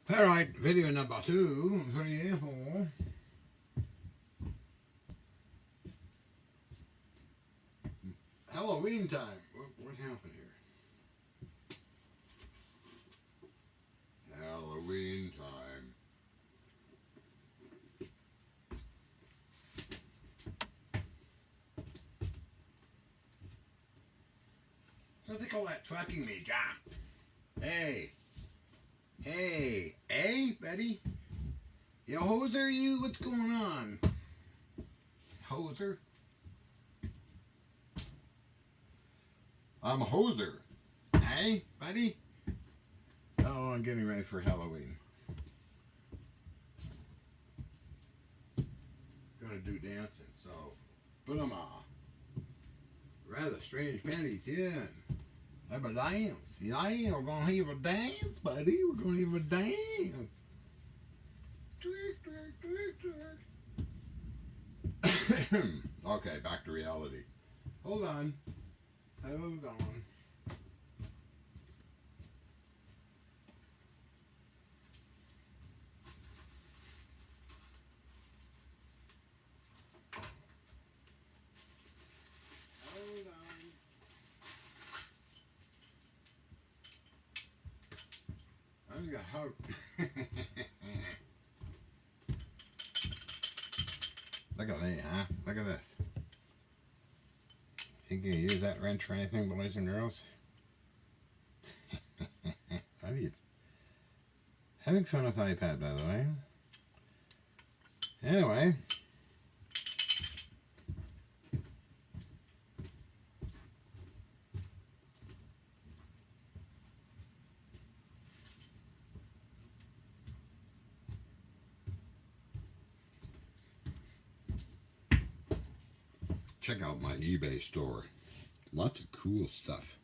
Alright, video number 2, 3, 4. Halloween time. What happened here? Halloween time. What do they call that? Tracking me, John. Hey. Hey, Betty? You hoser, you? What's going on? Hoser? I'm a hoser. Hey, buddy? Oh, I'm getting ready for Halloween. Gonna do dancing, so put them on. Rather strange panties, yeah. Have a dance. Yeah, we're gonna have a dance, buddy. We're gonna have a dance. Twerk, twerk, twerk, twerk. Okay, back to reality. Hold on. Hold on. Hold on. I just got hope. Look at me, huh? Look at this. Think you can use that wrench for anything, boys and girls? How do you... Having fun with iPad, by the way. Anyway. Check out my eBay store. Lots of cool stuff.